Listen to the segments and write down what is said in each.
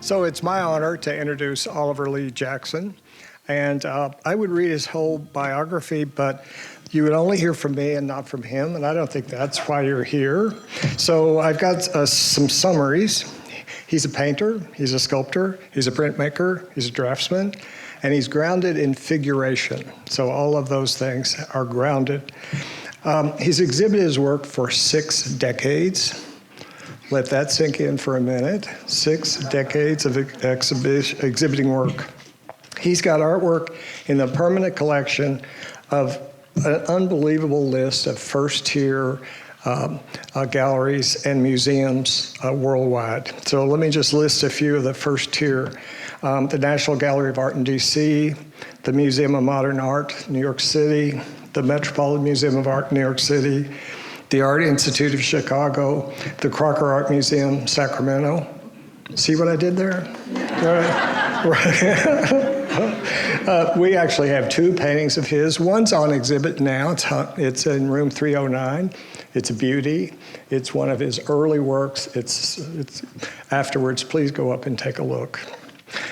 So it's my honor to introduce Oliver Lee Jackson. And I would read his whole biography, but you would only hear from me and not from him, and I don't think that's why you're here. So I've got some summaries. He's a painter, he's a sculptor, he's a printmaker, he's a draftsman, and he's grounded in figuration. So all of those things are grounded. He's exhibited his work for 6 decades. Let that sink in for a minute. 6 decades of exhibiting work. He's got artwork in the permanent collection of an unbelievable list of first-tier galleries and museums worldwide. So let me just list a few of the first tier. The National Gallery of Art in DC, the Museum of Modern Art, New York City, the Metropolitan Museum of Art, New York City, the Art Institute of Chicago, the Crocker Art Museum, Sacramento. See what I did there? We actually have 2 paintings of his. One's on exhibit now. It's in room 309. It's a beauty. It's one of his early works. It's afterwards, please go up and take a look.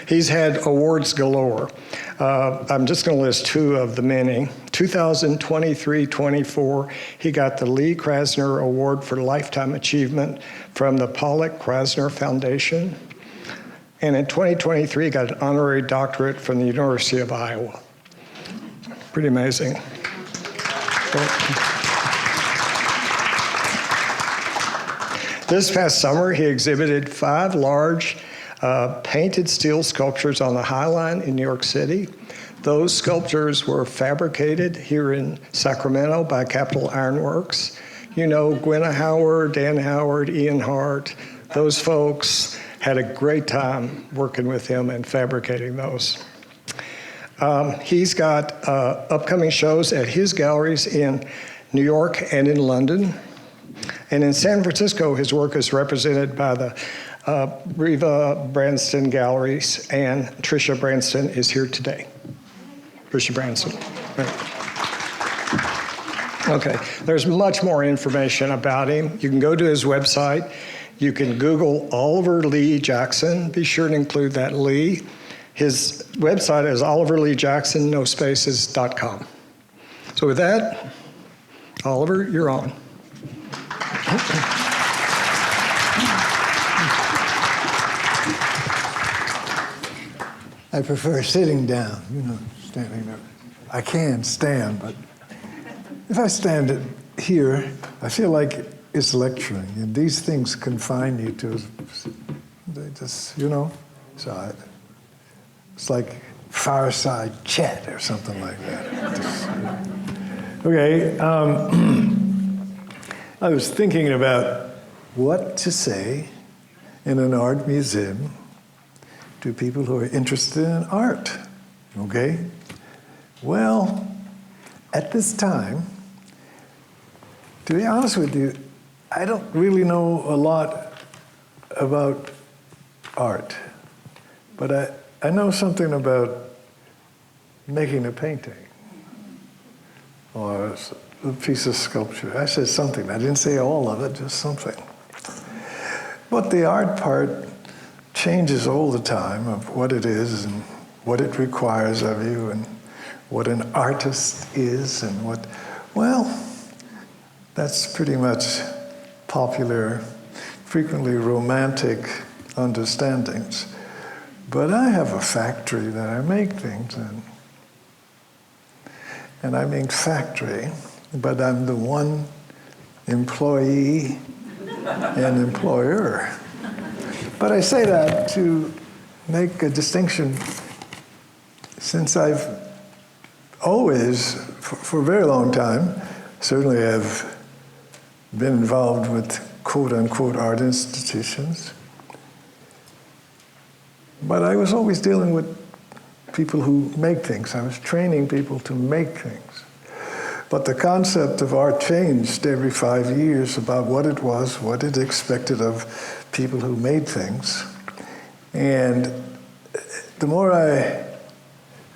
He's had awards galore. I'm just going to list 2 of the many. 2023-24, he got the Lee Krasner Award for Lifetime Achievement from the Pollock Krasner Foundation. And in 2023, he got an honorary doctorate from the University of Iowa. Pretty amazing. This past summer, he exhibited 5 large painted steel sculptures on the High Line in New York City. Those sculptures were fabricated here in Sacramento by Capitol Ironworks. You know, Gwenna Howard, Dan Howard, Ian Hart, those folks had a great time working with him and fabricating those. He's got upcoming shows at his galleries in New York and in London. And in San Francisco, his work is represented by the Riva Branston Galleries, and Tricia Branston is here today. Tricia Branston. Okay, there's much more information about him. You can go to his website. You can Google Oliver Lee Jackson. Be sure to include that Lee. His website is oliverleejackson.com. So with that, Oliver, you're on. I prefer sitting down, standing up. I can stand, but if I stand here, I feel like it's lecturing, and these things confine you to, they just, so it's like fireside chat or something like that. Okay, I was thinking about what to say in an art museum to people who are interested in art, okay? Well, at this time, to be honest with you, I don't really know a lot about art, but I know something about making a painting or a piece of sculpture. I said something. I didn't say all of it, just something. But the art part changes all the time of what it is and what it requires of you and what an artist is and what, well, that's pretty much popular, frequently romantic understandings. But I have a factory that I make things in. And I mean factory, but I'm the one employee and employer. But I say that to make a distinction, since I've always, for a very long time, certainly have been involved with quote-unquote art institutions, but I was always dealing with people who make things. I was training people to make things. But the concept of art changed every 5 years about what it was, what it expected of people who made things. And the more I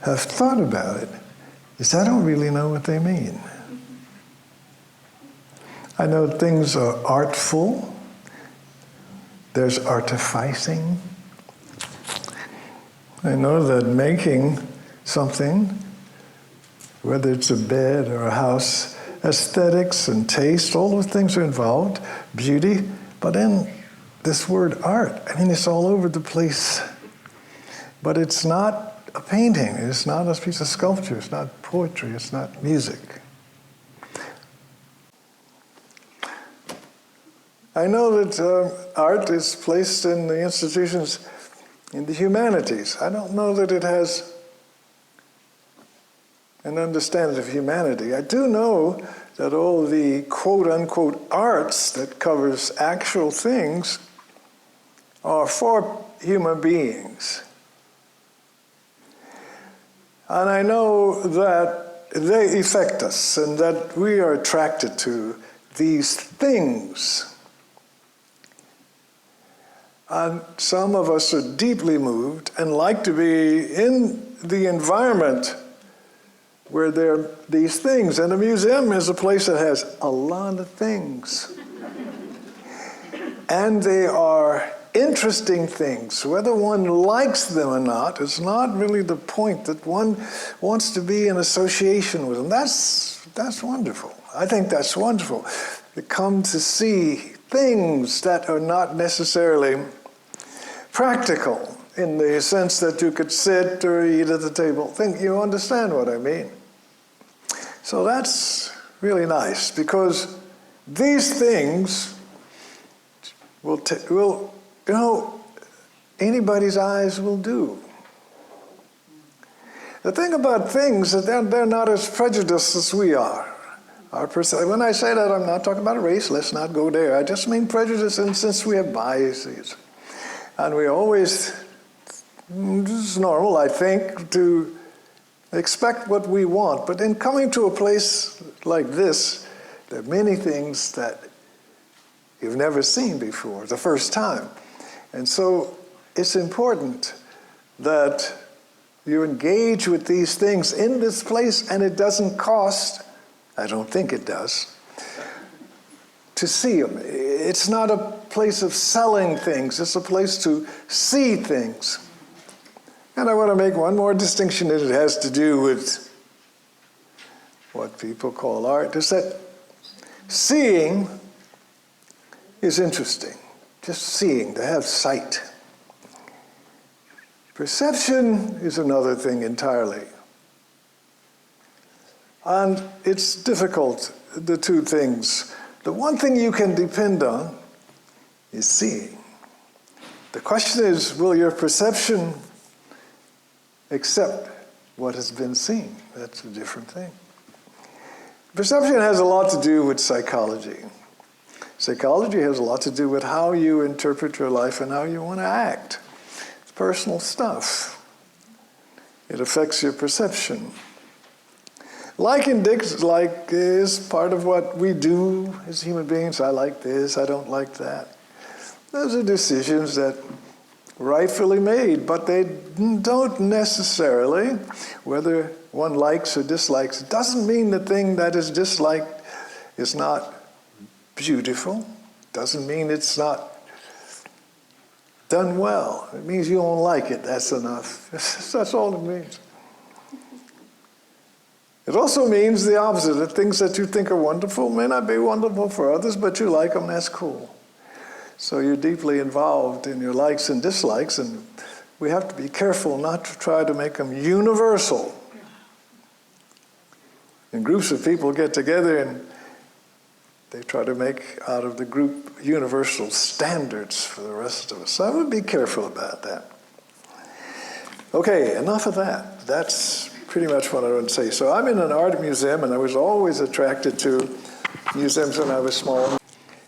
have thought about it, is I don't really know what they mean. I know things are artful, there's artificing, I know that making something, whether it's a bed or a house, aesthetics and taste, all those things are involved, beauty, but then this word art, I mean, it's all over the place. But it's not a painting, it's not a piece of sculpture, it's not poetry, it's not music. I know that art is placed in the institutions in the humanities. I don't know that it has an understanding of humanity. I do know that all the quote-unquote arts that covers actual things are for human beings. And I know that they affect us and that we are attracted to these things. And some of us are deeply moved and like to be in the environment where there are these things. And a museum is a place that has a lot of things. And they are interesting things. Whether one likes them or not is not really the point, that one wants to be in association with them. That's wonderful. I think that's wonderful. To come to see things that are not necessarily practical in the sense that you could sit or eat at the table. You understand what I mean? So that's really nice, because these things will anybody's eyes will do. The thing about things is that they're not as prejudiced as we are. When I say that, I'm not talking about race. Let's not go there. I just mean prejudice, and since we have biases. And we always, this is normal, I think, to expect what we want. But in coming to a place like this, there are many things that you've never seen before, the first time. And so it's important that you engage with these things in this place, and it doesn't cost, I don't think it does, to see them. It's not a place of selling things, it's a place to see things. And I want to make one more distinction that it has to do with what people call art, is that seeing is interesting. Just seeing, to have sight. Perception is another thing entirely. And it's difficult, the two things. The one thing you can depend on is seeing. The question is, will your perception accept what has been seen? That's a different thing. Perception has a lot to do with psychology. Psychology has a lot to do with how you interpret your life and how you want to act. It's personal stuff. It affects your perception. Like is part of what we do as human beings. I like this, I don't like that. Those are decisions that rightfully made, but they don't necessarily, whether one likes or dislikes, it doesn't mean the thing that is disliked is not beautiful. Doesn't mean it's not done well. It means you don't like it, that's enough. That's all it means. It also means the opposite, that things that you think are wonderful may not be wonderful for others, but you like them, that's cool. So you're deeply involved in your likes and dislikes, and we have to be careful not to try to make them universal. And groups of people get together and they try to make out of the group universal standards for the rest of us. So I would be careful about that. Okay, enough of that. That's pretty much what I would say. So I'm in an art museum, and I was always attracted to museums when I was small.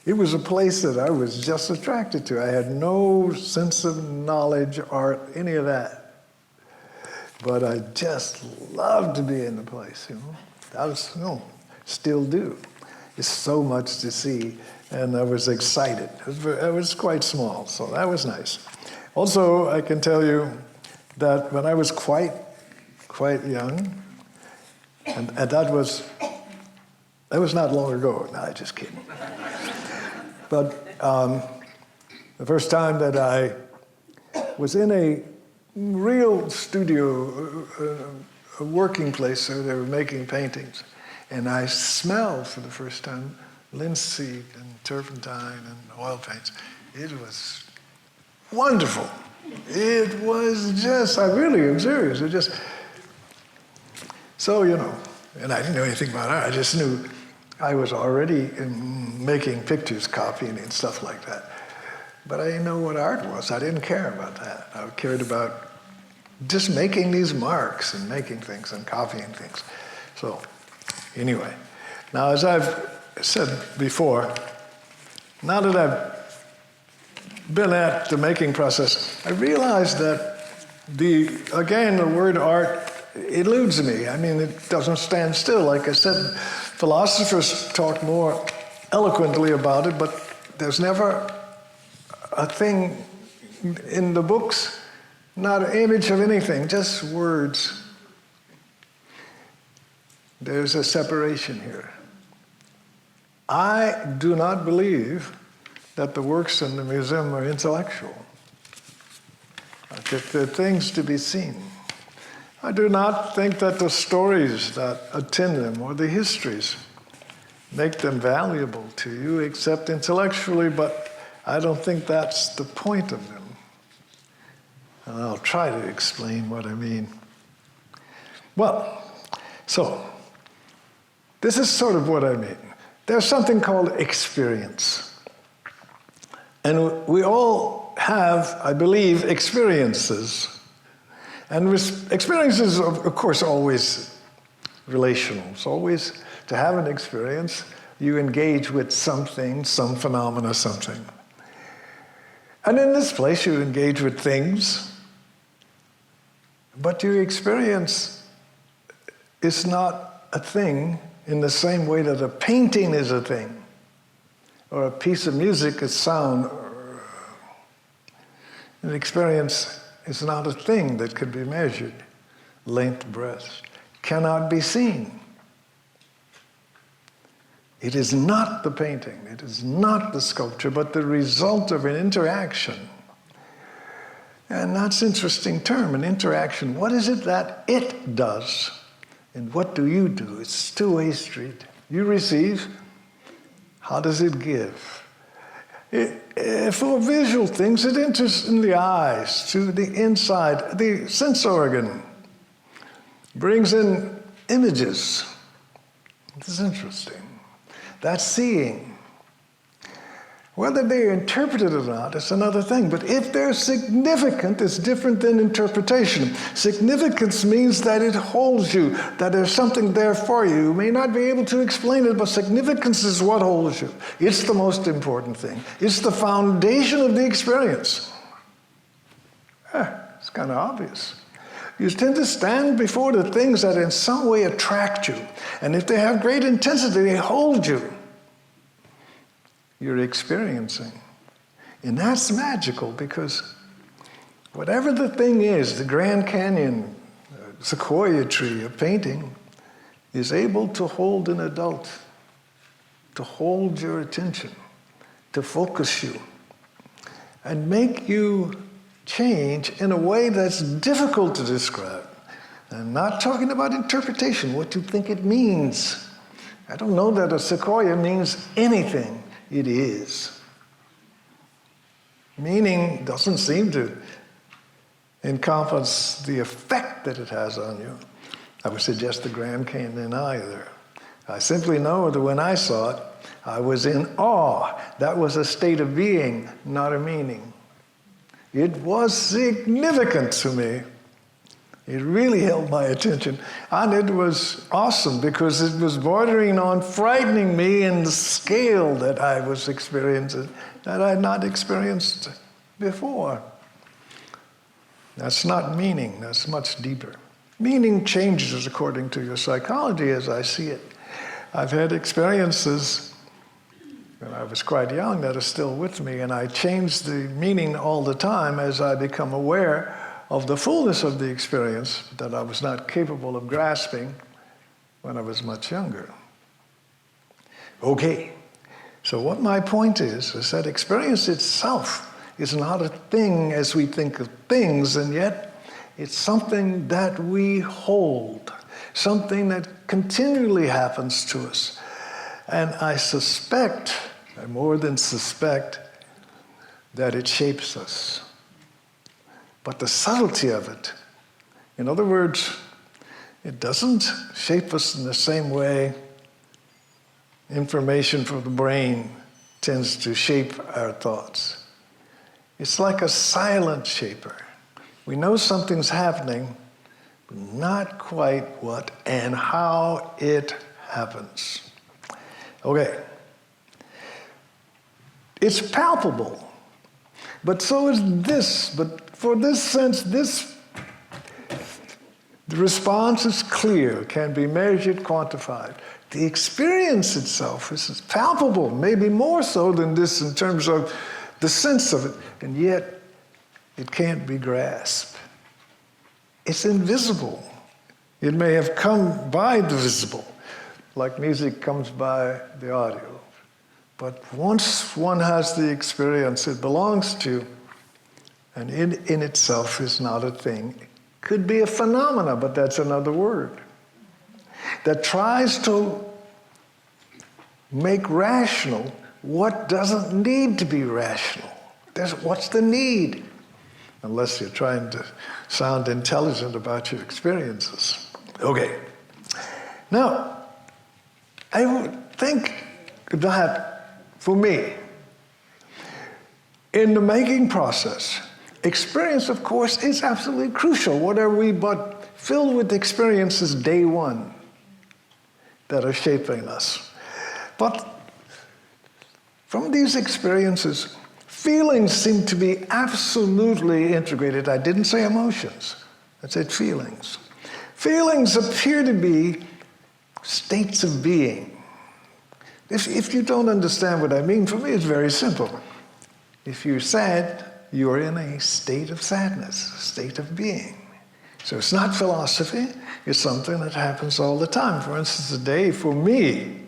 It was a place that I was just attracted to. I had no sense of knowledge, art, any of that. But I just loved to be in the place, still do. It's so much to see, and I was excited. I was quite small, so that was nice. Also, I can tell you that when I was quite young, and that was not long ago. No, just kidding. But the first time that I was in a real studio, a working place where they were making paintings. And I smelled for the first time linseed and turpentine and oil paints. It was wonderful. It was just, I really am serious. It just, so, and I didn't know anything about art. I just knew I was already making pictures, copying and stuff like that. But I didn't know what art was. I didn't care about that. I cared about just making these marks and making things and copying things. So, anyway, now as I've said before, now that I've been at the making process, I realized that the word art eludes me. I mean, it doesn't stand still. Like I said, philosophers talk more eloquently about it, but there's never a thing in the books, not an image of anything, just words. There's a separation here. I do not believe that the works in the museum are intellectual. I think they're things to be seen. I do not think that the stories that attend them or the histories make them valuable to you except intellectually, but I don't think that's the point of them. And I'll try to explain what I mean. Well, so this is sort of what I mean. There's something called experience. And we all have, I believe, experiences. And experiences are, of course, always relational. It's always, to have an experience, you engage with something, some phenomena, something. And in this place, you engage with things, but your experience is not a thing in the same way that a painting is a thing, or a piece of music is sound. An experience is not a thing that could be measured. Length, breadth, cannot be seen. It is not the painting, it is not the sculpture, but the result of an interaction. And that's an interesting term, an interaction. What is it that it does? And what do you do? It's a two-way street. You receive. How does it give? For visual things, it enters in the eyes, to the inside. The sense organ brings in images. This is interesting. That's seeing. Whether they're interpreted or not, it's another thing. But if they're significant, it's different than interpretation. Significance means that it holds you, that there's something there for you. You may not be able to explain it, but significance is what holds you. It's the most important thing. It's the foundation of the experience. It's kind of obvious. You tend to stand before the things that in some way attract you. And if they have great intensity, they hold you. You're experiencing. And that's magical because whatever the thing is, the Grand Canyon, sequoia tree, a painting, is able to hold an adult, to hold your attention, to focus you, and make you change in a way that's difficult to describe. I'm not talking about interpretation, what you think it means. I don't know that a sequoia means anything. It is. Meaning doesn't seem to encompass the effect that it has on you. I would suggest the Grand Canyon either. I simply know that when I saw it, I was in awe. That was a state of being, not a meaning. It was significant to me. It really held my attention. And it was awesome because it was bordering on frightening me in the scale that I was experiencing, that I had not experienced before. That's not meaning, that's much deeper. Meaning changes according to your psychology as I see it. I've had experiences when I was quite young that are still with me, and I change the meaning all the time as I become aware of the fullness of the experience that I was not capable of grasping when I was much younger. Okay, so what my point is that experience itself is not a thing as we think of things, and yet It's something that we hold, something that continually happens to us. And I suspect, I more than suspect, that it shapes us. But the subtlety of it, in other words, it doesn't shape us in the same way information from the brain tends to shape our thoughts. It's like a silent shaper. We know something's happening, but not quite what and how it happens. Okay. It's palpable, but so is this. But for this sense, the response is clear, can be measured, quantified. The experience itself is palpable, maybe more so than this in terms of the sense of it, and yet it can't be grasped. It's invisible. It may have come by the visible, like music comes by the audio. But once one has the experience it belongs to, and in itself is not a thing, it could be a phenomena, but that's another word, that tries to make rational what doesn't need to be rational. What's the need? Unless you're trying to sound intelligent about your experiences. Okay. Now, I would think that, for me, in the making process, experience, of course, is absolutely crucial. What are we but filled with experiences day one that are shaping us? But from these experiences, feelings seem to be absolutely integrated. I didn't say emotions, I said feelings. Feelings appear to be states of being. If you don't understand what I mean, for me it's very simple. If you're sad, you're in a state of sadness, a state of being. So it's not philosophy, it's something that happens all the time. For instance, today, for me,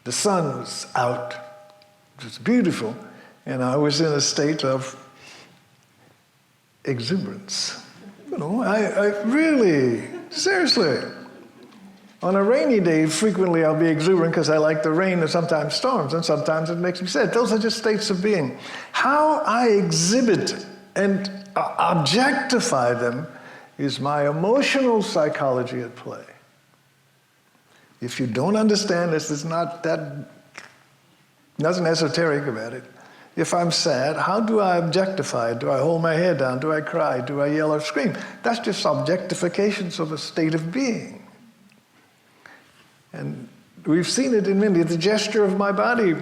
the sun was out, it was beautiful, and I was in a state of exuberance. You know, I really, seriously, on a rainy day, frequently I'll be exuberant because I like the rain and sometimes storms, and sometimes it makes me sad. Those are just states of being. How I exhibit and objectify them is my emotional psychology at play. If you don't understand this, there's nothing esoteric about it. If I'm sad, how do I objectify it? Do I hold my head down? Do I cry? Do I yell or scream? That's just objectifications of a state of being. And we've seen it in many. The gesture of my body,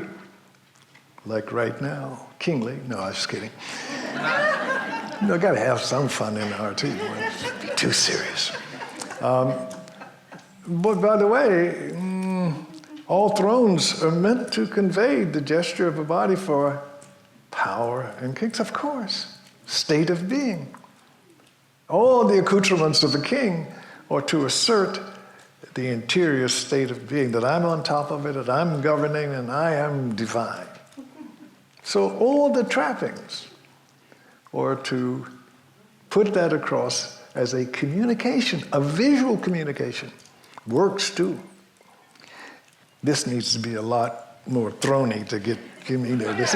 like right now, Kingsley. No, I was just kidding. You know, got to have some fun in art too. You won't be too serious. But by the way, all thrones are meant to convey the gesture of a body for power and kings, of course. State of being. All the accoutrements of a king are to assert the interior state of being, that I'm on top of it, that I'm governing, and I am divine. So all the trappings are to put that across as a communication, a visual communication. Works too. This needs to be a lot more throny to get me there. This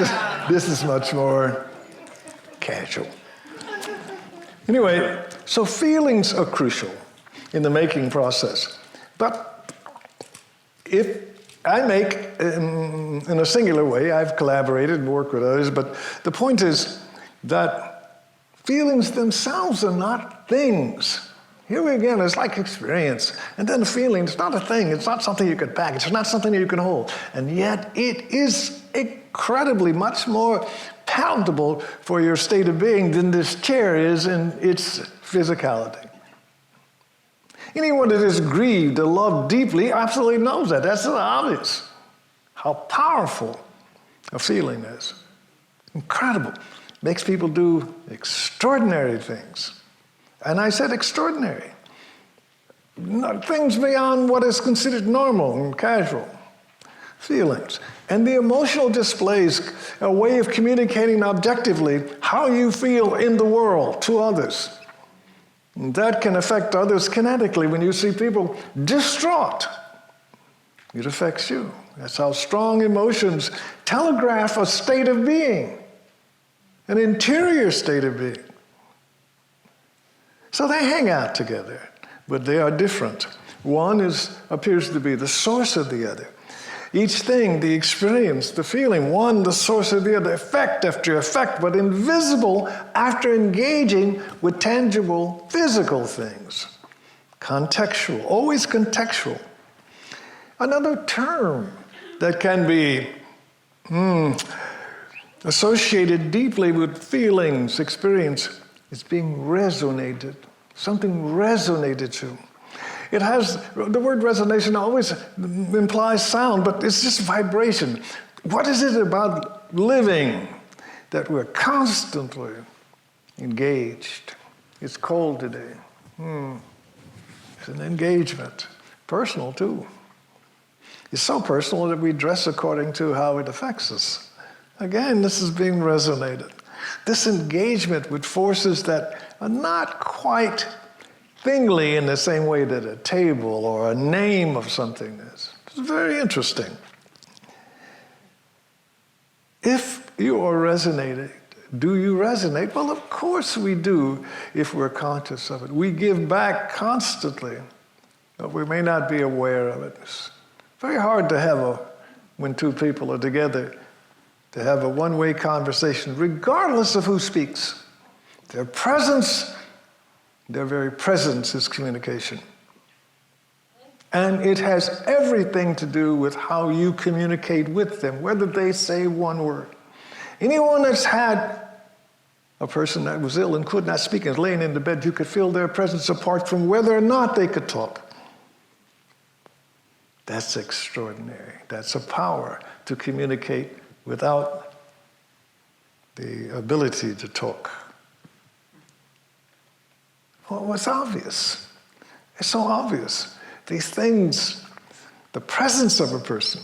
is much more casual. Anyway, so feelings are crucial in the making process. But if I make, in a singular way, I've collaborated and worked with others, but the point is that feelings themselves are not things. Here again, it's like experience. And then the feeling, it's not a thing. It's not something you can package. It's not something that you can hold. And yet it is incredibly much more palatable for your state of being than this chair is in its physicality. Anyone that is grieved or loved deeply absolutely knows that. That's obvious. How powerful a feeling is. Incredible. Makes people do extraordinary things. And I said extraordinary. Things beyond what is considered normal and casual. Feelings. And the emotional displays a way of communicating objectively how you feel in the world to others. And that can affect others kinetically. When you see people distraught, it affects you. That's how strong emotions telegraph a state of being, an interior state of being. So they hang out together, but they are different. One appears to be the source of the other. Each thing, the experience, the feeling, one the source of the other, effect after effect, but invisible after engaging with tangible physical things. Contextual, always contextual. Another term that can be associated deeply with feelings, experience, is being resonated. Something resonated to. It has, the word resonation always implies sound, but it's just vibration. What is it about living that we're constantly engaged? It's cold today. It's an engagement. Personal, too. It's so personal that we dress according to how it affects us. Again, this is being resonated. This engagement with forces that are not quite thingly in the same way that a table or a name of something is. It's very interesting. If you are resonating, do you resonate? Well, of course we do if we're conscious of it. We give back constantly, but we may not be aware of it. It's very hard to have when two people are together, to have a one-way conversation, regardless of who speaks. Their presence, their very presence is communication. And it has everything to do with how you communicate with them, whether they say one word. Anyone that's had a person that was ill and could not speak and laying in the bed, you could feel their presence apart from whether or not they could talk. That's extraordinary. That's a power to communicate without the ability to talk. Well, it's obvious. It's so obvious. These things, the presence of a person,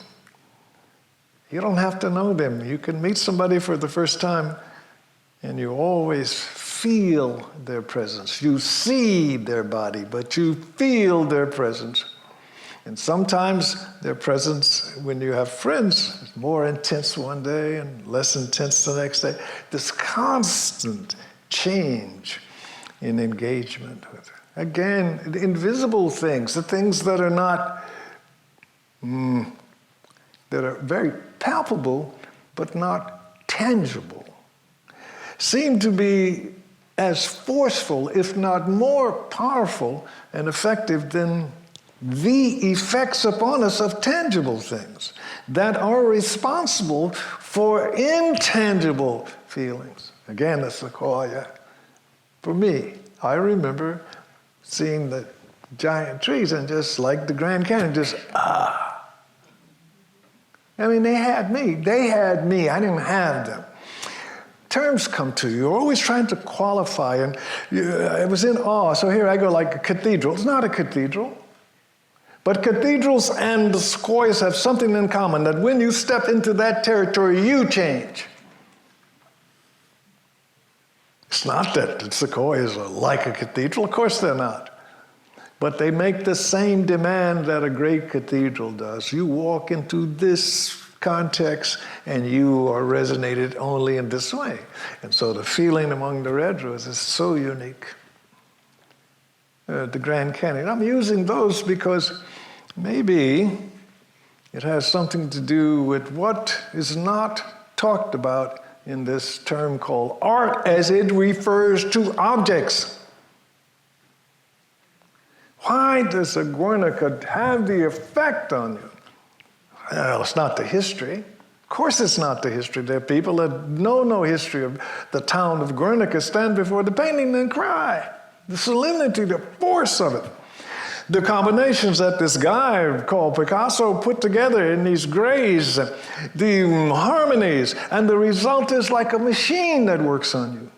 you don't have to know them. You can meet somebody for the first time and you always feel their presence. You see their body, but you feel their presence. And sometimes their presence, when you have friends, is more intense one day and less intense the next day. This constant change in engagement with it. Again, the invisible things, the things that are not, that are very palpable, but not tangible, seem to be as forceful, if not more powerful and effective than the effects upon us of tangible things that are responsible for intangible feelings. Again, the sequoia. For me, I remember seeing the giant trees and just like the Grand Canyon, just I mean, they had me. I didn't have them. Terms come to you. You're always trying to qualify, and I was in awe. So here I go like a cathedral. It's not a cathedral. But cathedrals and the sequoias have something in common, that when you step into that territory, you change. It's not that the sequoias are like a cathedral. Of course they're not. But they make the same demand that a great cathedral does. You walk into this context and you are resonated only in this way. And so the feeling among the red roses is so unique. The Grand Canyon. I'm using those because maybe it has something to do with what is not talked about in this term called art as it refers to objects. Why does a Guernica have the effect on you? Well, it's not the history. Of course it's not the history. There are people that know no history of the town of Guernica stand before the painting and cry. The solemnity, the force of it. The combinations that this guy called Picasso put together in these grays, the harmonies, and the result is like a machine that works on you.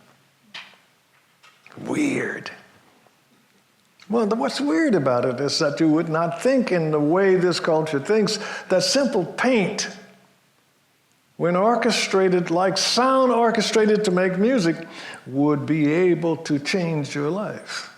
Weird. Well, what's weird about it is that you would not think in the way this culture thinks that simple paint, when orchestrated like sound orchestrated to make music, would be able to change your life.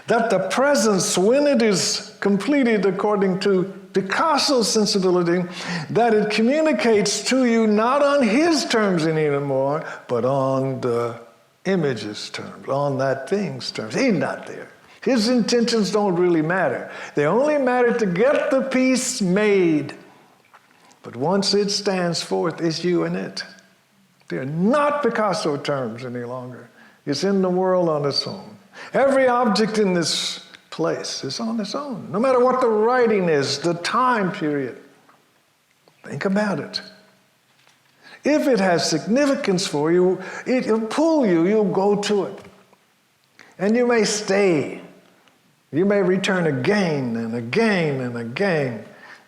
That the presence, when it is completed according to Picasso's sensibility, that it communicates to you not on his terms anymore, but on the image's terms, on that thing's terms. He's not there. His intentions don't really matter. They only matter to get the piece made. But once it stands forth, it's you and it. They're not Picasso terms any longer. It's in the world on its own. Every object in this place is on its own, no matter what the writing is, the time period. Think about it. If it has significance for you, it'll pull you, you'll go to it. And you may stay. You may return again and again and again.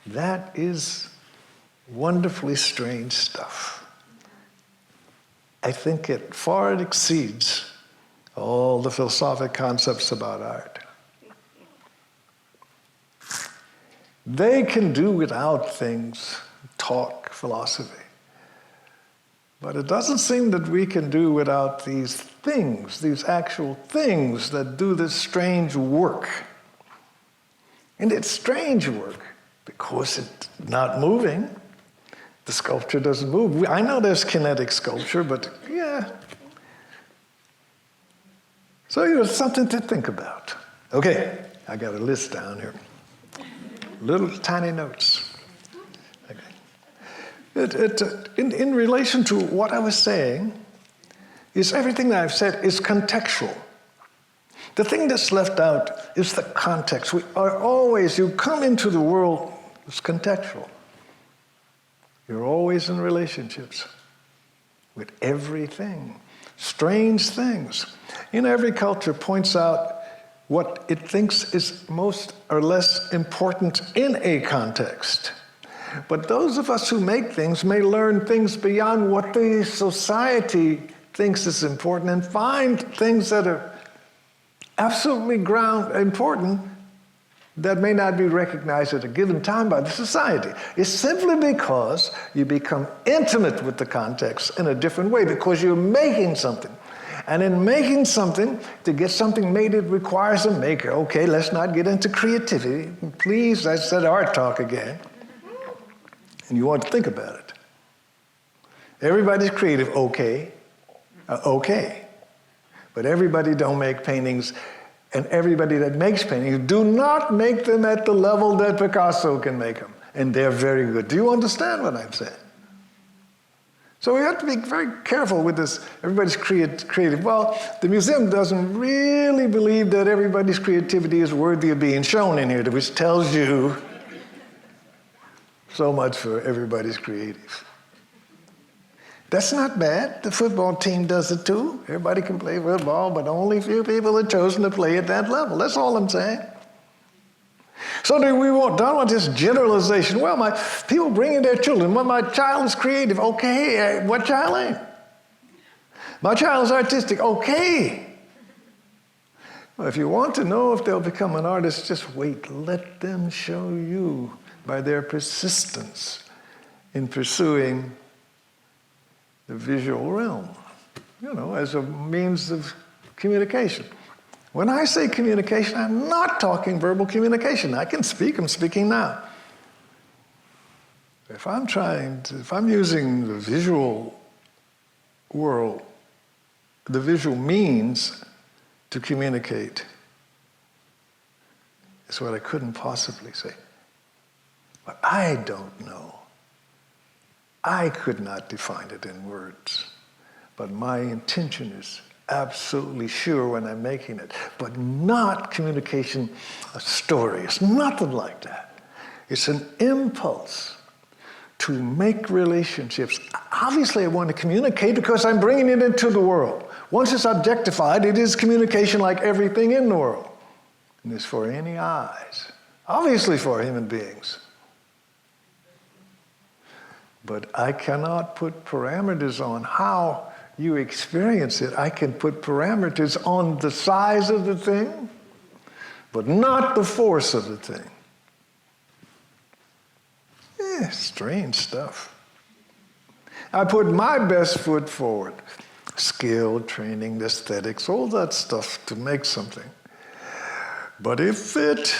That is wonderfully strange stuff. I think it far exceeds all the philosophic concepts about art. They can do without things, talk, philosophy. But it doesn't seem that we can do without these things, these actual things that do this strange work. And it's strange work because it's not moving. The sculpture doesn't move. I know there's kinetic sculpture, but yeah. So it's something to think about. Okay, I got a list down here. Little tiny notes. Okay. In relation to what I was saying, is everything that I've said is contextual. The thing that's left out is the context. We are always, you come into the world, it's contextual. You're always in relationships with everything. Strange things. Every culture points out what it thinks is most or less important in a context. But those of us who make things may learn things beyond what the society thinks is important and find things that are absolutely important that may not be recognized at a given time by the society. It's simply because you become intimate with the context in a different way, because you're making something. And in making something, to get something made, it requires a maker. Okay, let's not get into creativity. Please, I said art talk again. And you want to think about it. Everybody's creative, okay. But everybody don't make paintings, and everybody that makes paintings do not make them at the level that Picasso can make them. And they're very good. Do you understand what I'm saying? So we have to be very careful with this. Everybody's creative. Well, the museum doesn't really believe that everybody's creativity is worthy of being shown in here, which tells you so much for everybody's creative. That's not bad. The football team does it too. Everybody can play football, but only a few people are chosen to play at that level. That's all I'm saying. So don't want this generalization. Well, people bring in their children. Well, my child is creative. Okay, what child ain't? My child is artistic. Okay. Well, if you want to know if they'll become an artist, just wait. Let them show you by their persistence in pursuing the visual realm, as a means of communication. When I say communication, I'm not talking verbal communication. I can speak, I'm speaking now. If I'm using the visual world, the visual means to communicate, is what I couldn't possibly say. But I don't know. I could not define it in words. But my intention is absolutely sure when I'm making it, but not communication, a story. It's nothing like that. It's an impulse to make relationships. Obviously, I want to communicate because I'm bringing it into the world. Once it's objectified, it is communication like everything in the world. And it's for any eyes, obviously for human beings. But I cannot put parameters on how you experience it. I can put parameters on the size of the thing, but not the force of the thing. Strange stuff. I put my best foot forward. Skill, training, aesthetics, all that stuff to make something. But if it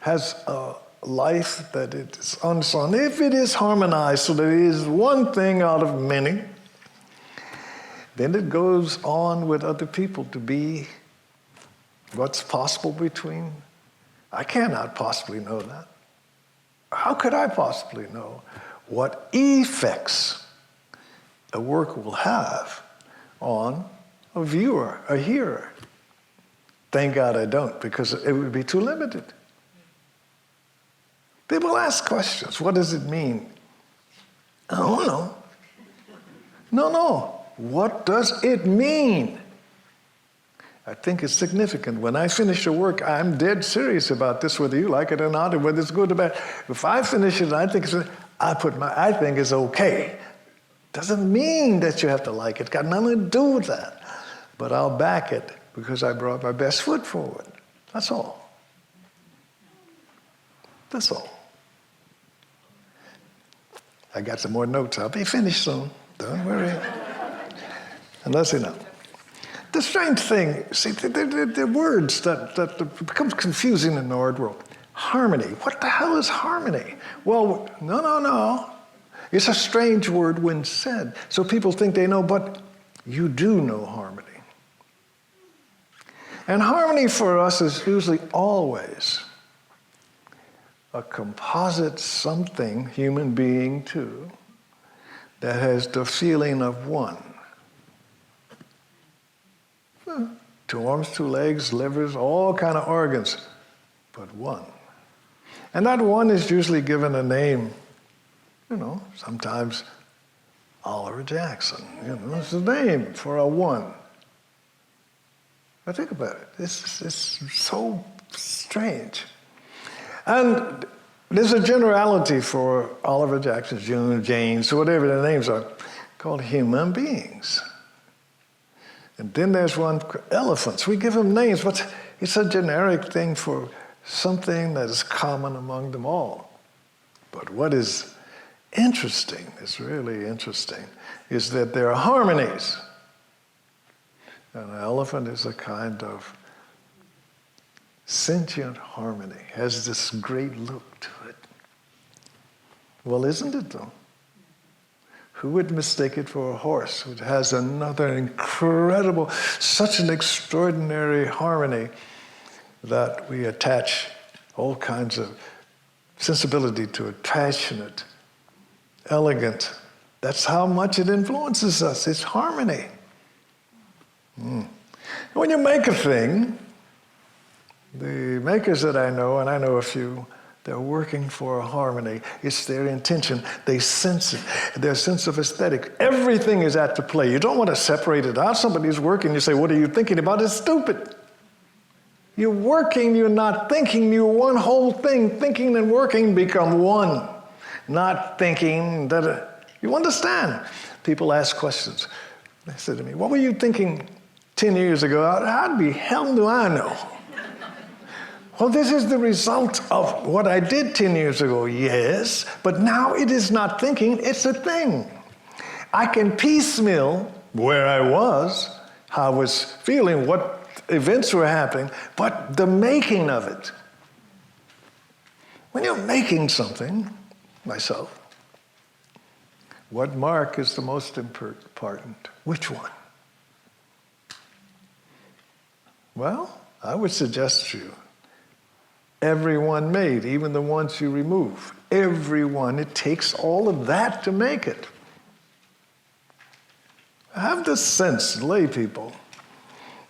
has a life that it is unsung, if it is harmonized so that it is one thing out of many, then it goes on with other people to be what's possible between. I cannot possibly know that. How could I possibly know what effects a work will have on a viewer, a hearer? Thank God I don't, because it would be too limited. People ask questions. What does it mean? I don't know. No. What does it mean? I think it's significant. When I finish a work, I'm dead serious about this, whether you like it or not, or whether it's good or bad. If I finish it and I think I think it's okay. Doesn't mean that you have to like it. Got nothing to do with that. But I'll back it because I brought my best foot forward. That's all. That's all. I got some more notes. I'll be finished soon. Don't worry. Unless you know. The strange thing, see, the words that becomes confusing in the art world. Harmony. What the hell is harmony? Well, no. It's a strange word when said. So people think they know, but you do know harmony. And harmony for us is usually always a composite something, human being too, that has the feeling of one. 2 arms, 2 legs, livers, all kind of organs, but one. And that one is usually given a name, sometimes Oliver Jackson, it's a name for a one. But think about it, it's so strange. And there's a generality for Oliver Jackson, June, James, whatever their names are, called human beings. And then there's one, elephants. We give them names, but it's a generic thing for something that is common among them all. But what is interesting, is really interesting, is that there are harmonies. An elephant is a kind of sentient harmony, has this great look to it. Well, isn't it though? Who would mistake it for a horse, which has another incredible, such an extraordinary harmony that we attach all kinds of sensibility to it, passionate, elegant. That's how much it influences us. It's harmony. When you make a thing, the makers that I know, and I know a few, they're working for a harmony. It's their intention. They sense it. Their sense of aesthetic. Everything is at the play. You don't want to separate it out. Somebody's working. You say, what are you thinking about? It's stupid. You're working. You're not thinking. You're one whole thing. Thinking and working become one. Not thinking that... You understand? People ask questions. They said to me, what were you thinking 10 years ago? How the hell do I know? Well, this is the result of what I did 10 years ago, yes, but now it is not thinking, it's a thing. I can piecemeal where I was, how I was feeling, what events were happening, but the making of it. When you're making something, myself, what mark is the most important? Which one? Well, I would suggest to you, everyone made, even the ones you remove. Everyone, it takes all of that to make it. I have this sense, lay people,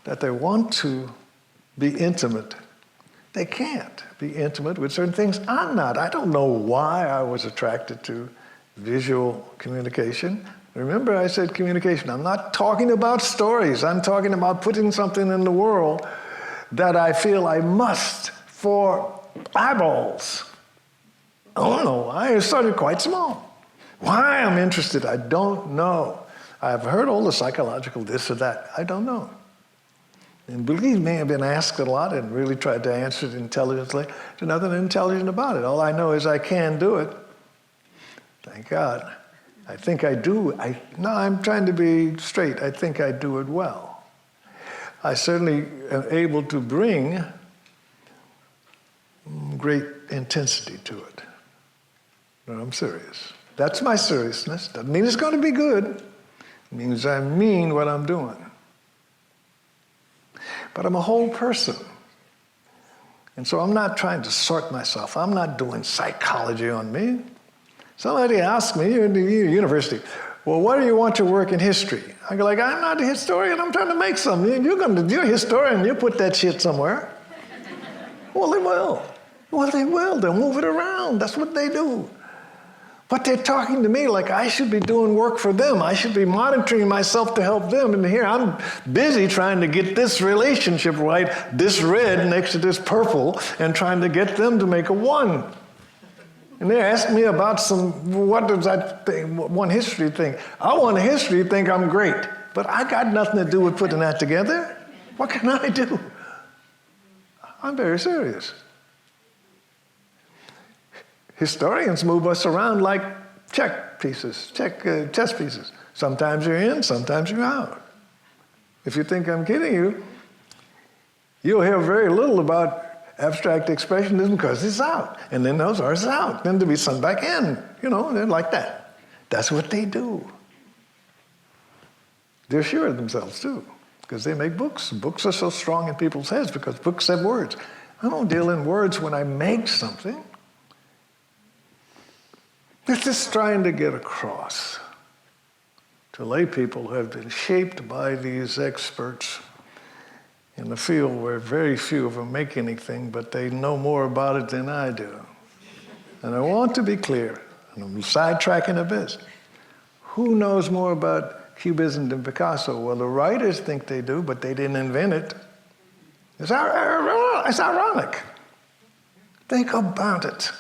that they want to be intimate. They can't be intimate with certain things. I'm not. I don't know why I was attracted to visual communication. Remember I said communication. I'm not talking about stories. I'm talking about putting something in the world that I feel I must for eyeballs. I don't know why. I started quite small. Why I'm interested, I don't know. I've heard all the psychological this or that. I don't know. And believe me, I've been asked a lot and really tried to answer it intelligently. There's nothing intelligent about it. All I know is I can do it. Thank God. I think I do. I'm trying to be straight. I think I do it well. I certainly am able to bring great intensity to it. No, I'm serious. That's my seriousness. Doesn't mean it's going to be good. It means I mean what I'm doing. But I'm a whole person. And so I'm not trying to sort myself. I'm not doing psychology on me. Somebody asked me in the university, well, what do you want to work in history? I go like, I'm not a historian, I'm trying to make something. You're a historian, you put that shit somewhere. Well, they will. Well, they will. They'll move it around. That's what they do. But they're talking to me like I should be doing work for them. I should be monitoring myself to help them. And here I'm busy trying to get this relationship right, this red next to this purple, and trying to get them to make a one. And they're asking me about what does that thing, one history thing. I want a history to think I'm great, but I got nothing to do with putting that together. What can I do? I'm very serious. Historians move us around like chess pieces. Sometimes you're in, sometimes you're out. If you think I'm kidding you, you'll hear very little about abstract expressionism because it's out. And then those are out. Then there'll be some back in, they're like that. That's what they do. They're sure of themselves too, because they make books. Books are so strong in people's heads because books have words. I don't deal in words when I make something. It's just trying to get across to lay people who have been shaped by these experts in the field where very few of them make anything, but they know more about it than I do. And I want to be clear, and I'm sidetracking a bit. Who knows more about Cubism than Picasso? Well, the writers think they do, but they didn't invent it. It's ironic. Think about it.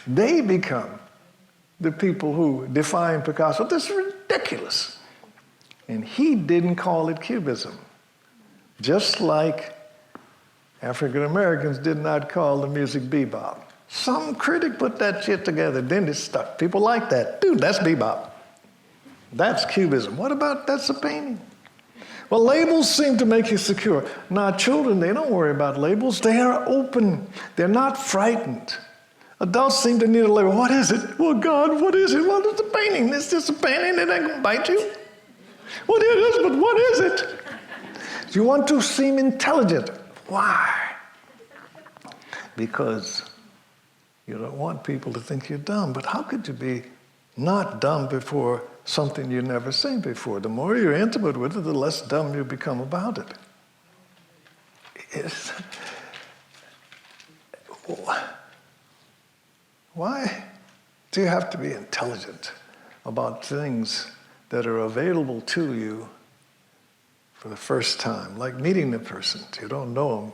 They become the people who define Picasso. This is ridiculous. And he didn't call it Cubism. Just like African Americans did not call the music bebop. Some critic put that shit together, then it stuck. People like that. Dude, that's bebop. That's Cubism. What about that's a painting? Well, labels seem to make you secure. Now, children, they don't worry about labels. They are open. They're not frightened. Adults seem to need a label. What is it? Well, God, what is it? Well, it's a painting. It's just a painting. It ain't going to bite you. Well, it is, but what is it? You want to seem intelligent. Why? Because you don't want people to think you're dumb. But how could you be not dumb before something you've never seen before? The more you're intimate with it, the less dumb you become about it. Why do you have to be intelligent about things that are available to you for the first time? Like meeting the person. You don't know them,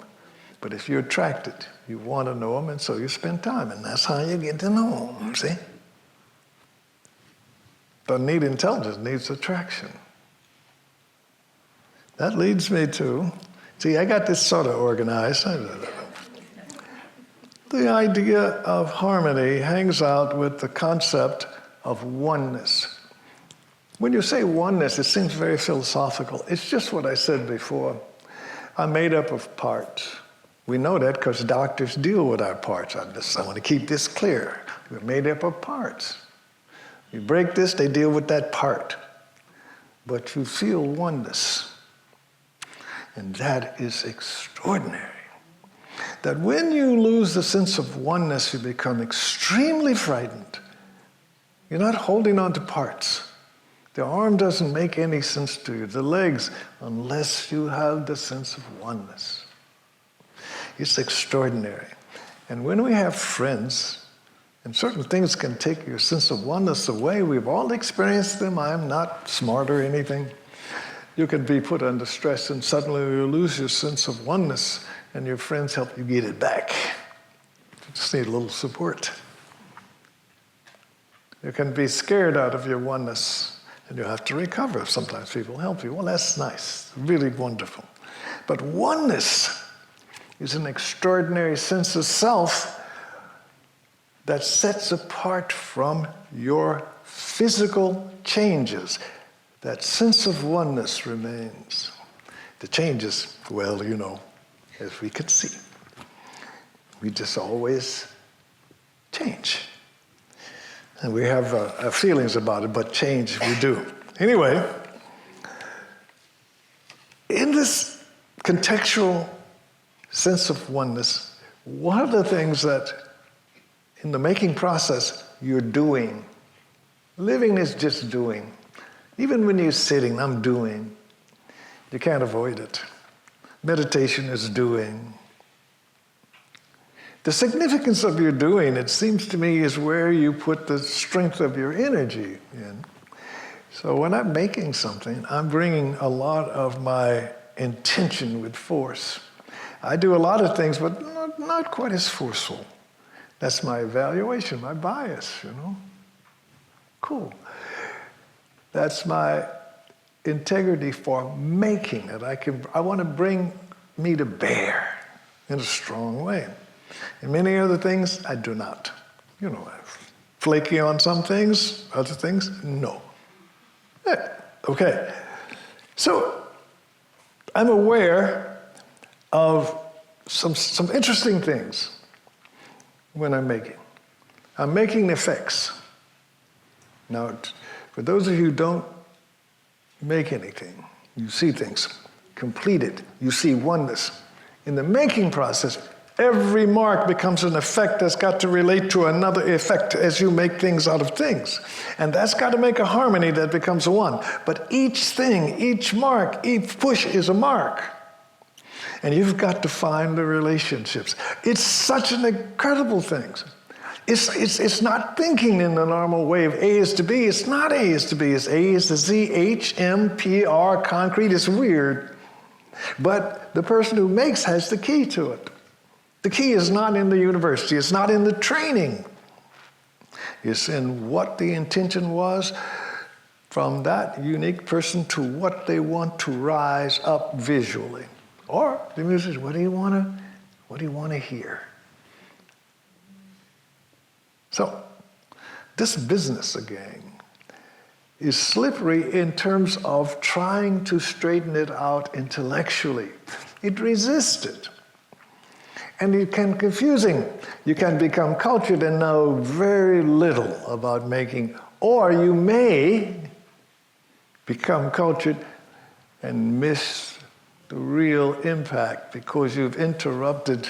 but if you're attracted, you want to know them, and so you spend time, and that's how you get to know them, see? Doesn't need intelligence, needs attraction. That leads me to, I got this sort of organized. The idea of harmony hangs out with the concept of oneness. When you say oneness, it seems very philosophical. It's just what I said before. I'm made up of parts. We know that because doctors deal with our parts. I want to keep this clear. We're made up of parts. You break this, they deal with that part. But you feel oneness. And that is extraordinary. That when you lose the sense of oneness, you become extremely frightened. You're not holding on to parts. The arm doesn't make any sense to you. The legs, unless you have the sense of oneness. It's extraordinary. And when we have friends, and certain things can take your sense of oneness away, we've all experienced them. I'm not smart or anything. You can be put under stress, and suddenly you lose your sense of oneness, and your friends help you get it back. You just need a little support. You can be scared out of your oneness, and you have to recover. Sometimes people help you. Well, that's nice, really wonderful. But oneness is an extraordinary sense of self that sets apart from your physical changes. that sense of oneness remains. The changes, well, as we could see, we just always change. And we have our feelings about it, but change we do. Anyway, in this contextual sense of oneness, one of the things that in the making process you're doing, living is just doing. Even when you're sitting, I'm doing. You can't avoid it. Meditation is doing. The significance of your doing, it seems to me, is where you put the strength of your energy in. So when I'm making something, I'm bringing a lot of my intention with force. I do a lot of things, but not quite as forceful. That's my evaluation, my bias, Cool. That's my integrity for making it. I want to bring me to bear in a strong way. And many other things, I do not. I'm flaky on some things, other things, no. Okay. So I'm aware of some interesting things when I'm making. I'm making effects. Now, for those of you who don't make anything, you see things completed, you see oneness. In the making process, every mark becomes an effect that's got to relate to another effect as you make things out of things. And that's got to make a harmony that becomes one. But each thing, each mark, each push is a mark. And you've got to find the relationships. It's such an incredible thing. It's not thinking in the normal way of A is to B. It's not A is to B. It's A is to Z, H, M, P, R, concrete. It's weird. But the person who makes has the key to it. The key is not in the university. It's not in the training. It's in what the intention was from that unique person to what they want to rise up visually. Or the musician, what do you want to hear? So, this business again is slippery in terms of trying to straighten it out intellectually. It resists it. And it can be confusing. You can become cultured and know very little about making, or you may become cultured and miss the real impact because you've interrupted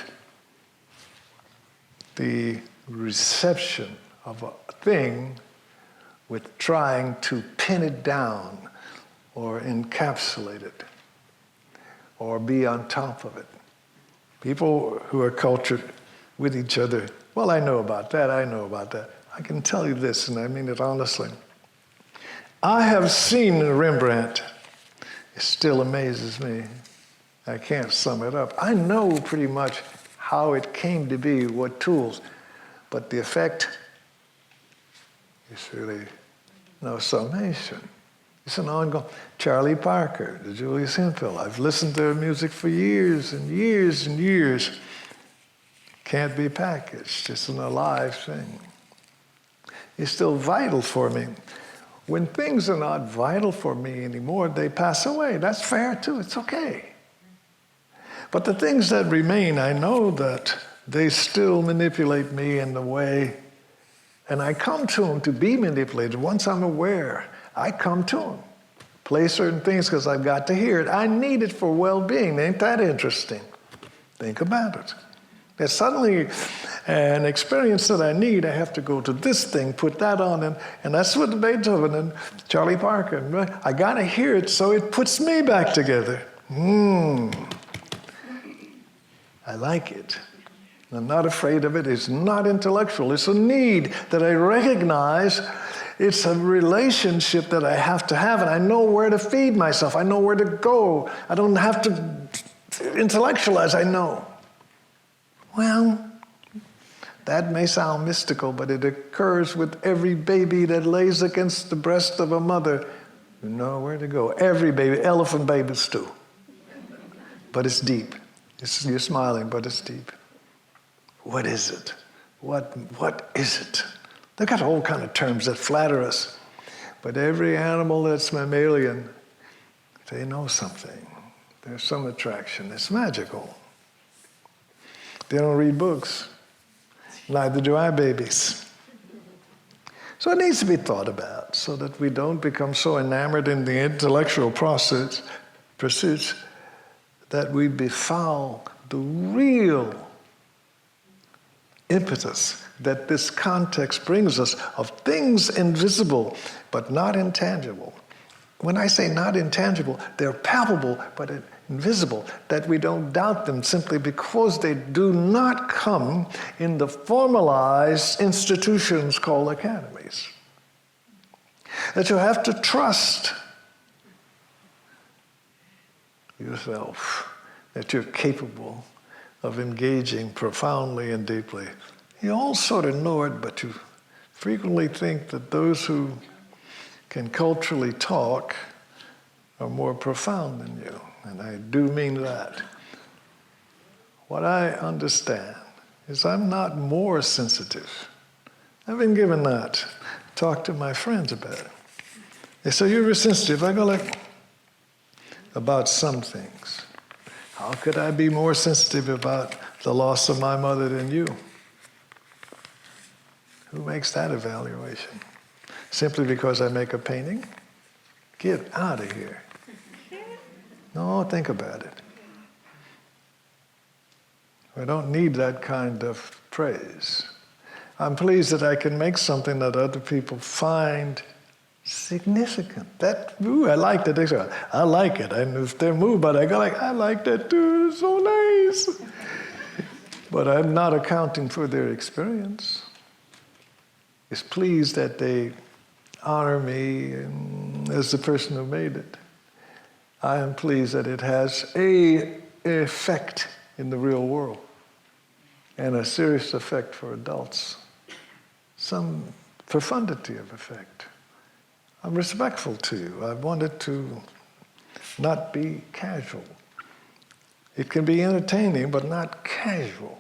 the reception of a thing with trying to pin it down or encapsulate it or be on top of it. People who are cultured with each other, well, I know about that. I can tell you this, and I mean it honestly. I have seen Rembrandt. It still amazes me. I can't sum it up. I know pretty much how it came to be, what tools, but the effect is really no summation. It's an ongoing. Charlie Parker, the Julius Hemphill. I've listened to their music for years and years and years. Can't be packaged. It's an alive thing. It's still vital for me. When things are not vital for me anymore, they pass away. That's fair too. It's okay. But the things that remain, I know that they still manipulate me in the way, and I come to them to be manipulated. Once I'm aware, I come to them. Play certain things because I've got to hear it. I need it for well-being. Ain't that interesting? Think about it. There's suddenly an experience that I need. I have to go to this thing, put that on, and that's what Beethoven and Charlie Parker. I got to hear it so it puts me back together. I like it. I'm not afraid of it. It's not intellectual. It's a need that I recognize. It's a relationship that I have to have, and I know where to feed myself. I know where to go. I don't have to intellectualize. I know. Well, that may sound mystical, but it occurs with every baby that lays against the breast of a mother. You know where to go. Every baby, elephant babies too. But it's deep. You're smiling, but it's deep. What is it? What is it? They've got all kind of terms that flatter us. But every animal that's mammalian, they know something. There's some attraction. It's magical. They don't read books. Neither do our babies. So it needs to be thought about so that we don't become so enamored in the intellectual pursuits that we befoul the real impetus that this context brings us of things invisible but not intangible. When I say not intangible, they're palpable but invisible, that we don't doubt them simply because they do not come in the formalized institutions called academies. That you have to trust yourself, that you're capable of engaging profoundly and deeply. You all sort of know it, but you frequently think that those who can culturally talk are more profound than you. And I do mean that. What I understand is I'm not more sensitive. I've been given that. Talk to my friends about it. They say, you're sensitive. I go like, about some things. How could I be more sensitive about the loss of my mother than you? Who makes that evaluation? Simply because I make a painting? Get out of here. No, think about it. We don't need that kind of praise. I'm pleased that I can make something that other people find significant. I like that. They say, I like it. And if they're moved by it, I go like, I like that too. It's so nice. But I'm not accounting for their experience. It's pleased that they honor me as the person who made it. I am pleased that it has an effect in the real world and a serious effect for adults. Some profundity of effect. I'm respectful to you. I want it to not be casual. It can be entertaining, but not casual.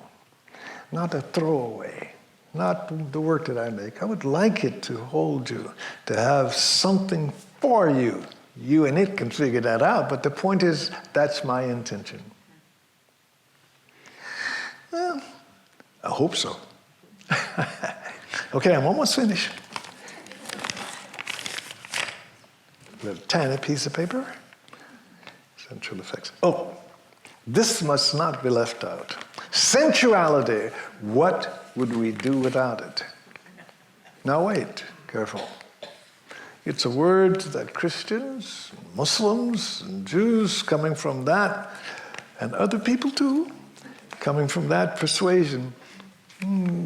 Not a throwaway. Not the work that I make. I would like it to hold you, to have something for you. You and it can figure that out, but the point is, that's my intention. Well, I hope so. Okay, I'm almost finished. A little tiny piece of paper. Central effects. Oh, this must not be left out. Sensuality. What would we do without it? Now wait, careful. It's a word that Christians, Muslims, and Jews coming from that, and other people too, coming from that persuasion,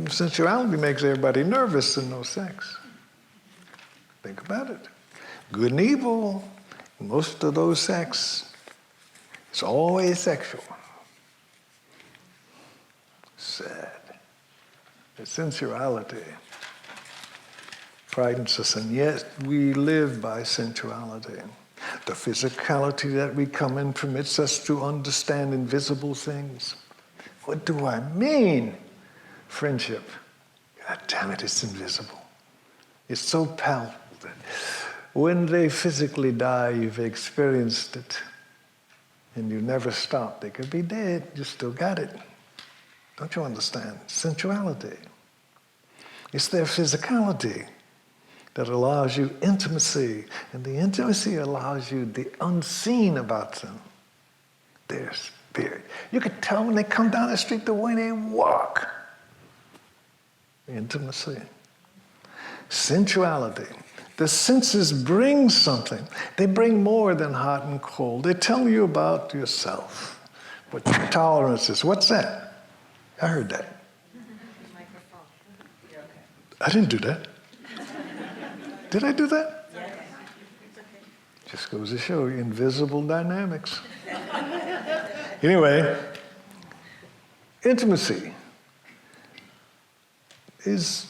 sensuality makes everybody nervous and no sex. Think about it. Good and evil, most of those sex, it's always sexual. Sad. The sensuality frightens us, and yet we live by sensuality. The physicality that we come in permits us to understand invisible things. What do I mean? Friendship. God damn it, it's invisible. It's so palpable that when they physically die, you've experienced it, and you never stop. They could be dead, you still got it. Don't you understand? Sensuality. It's their physicality that allows you intimacy, and the intimacy allows you the unseen about them, their spirit. You could tell when they come down the street the way they walk. Intimacy. Sensuality. The senses bring something. They bring more than hot and cold. They tell you about yourself, what your tolerance is. What's that? I heard that. I didn't do that. Did I do that? Yes. Just goes to show you invisible dynamics. Anyway, intimacy is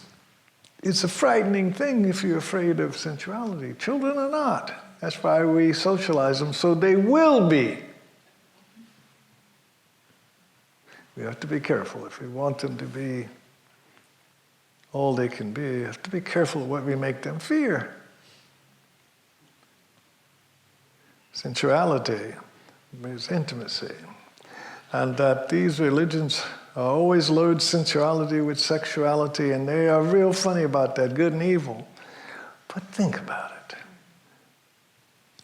a frightening thing if you're afraid of sensuality. Children are not. That's why we socialize them so they will be. We have to be careful. If we want them to be all they can be, we have to be careful of what we make them fear. Sensuality means intimacy. And that these religions always load sensuality with sexuality, and they are real funny about that, good and evil. But think about it.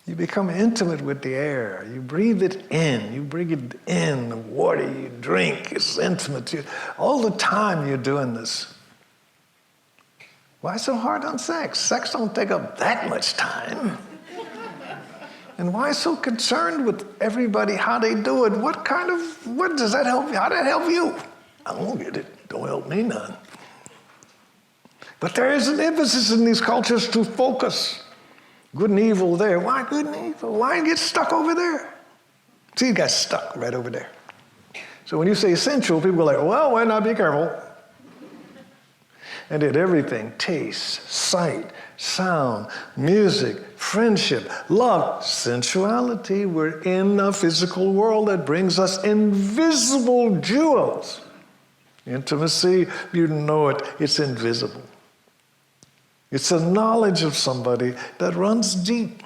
You become intimate with the air. You breathe it in. You bring it in. The water you drink is intimate. All the time you're doing this. Why so hard on sex? Sex don't take up that much time. And why so concerned with everybody, how they do it? What does that help you? How does that help you? I don't get it. Don't help me none. But there is an emphasis in these cultures to focus. Good and evil there. Why good and evil? Why get stuck over there? See, you got stuck right over there. So when you say sensual, people are like, well, why not be careful? And did everything, taste, sight, sound, music, friendship, love, sensuality. We're in a physical world that brings us invisible jewels. Intimacy, you know it, it's invisible. It's a knowledge of somebody that runs deep.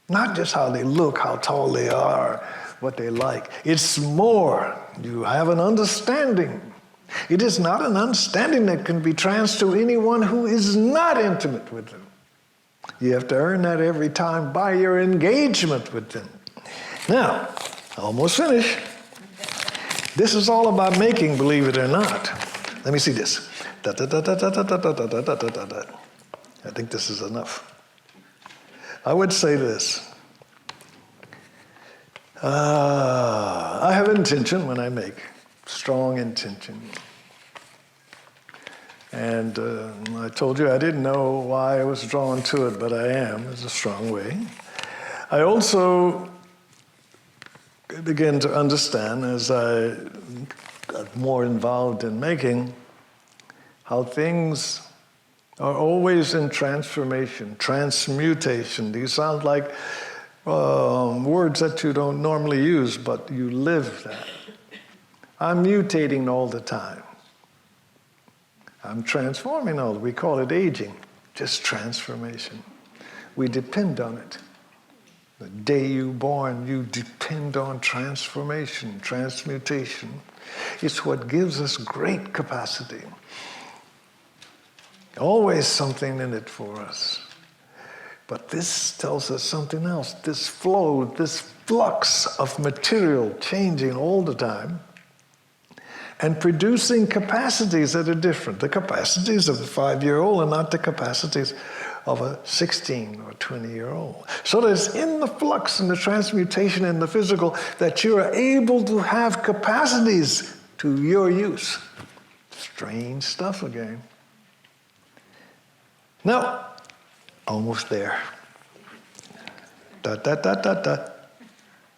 Not just how they look, how tall they are, what they like. It's more. You have an understanding. It is not an understanding that can be transferred to anyone who is not intimate with them. You have to earn that every time by your engagement with them. Now, almost finished. This is all about making, believe it or not. Let me see this. I think this is enough. I would say this. I have intention when I make. Strong intention. And I told you I didn't know why I was drawn to it, but I am. It's a strong way. I also began to understand as I got more involved in making how things are always in transformation, transmutation. These sound like words that you don't normally use, but you live that. I'm mutating all the time. I'm transforming all. We call it aging, just transformation. We depend on it. The day you're born, you depend on transformation, transmutation. It's what gives us great capacity. Always something in it for us. But this tells us something else. This flow, this flux of material changing all the time and producing capacities that are different. The capacities of a 5-year-old are not the capacities of a 16 or 20-year-old. So there's in the flux and the transmutation in the physical that you are able to have capacities to your use. Strange stuff again. Now, almost there.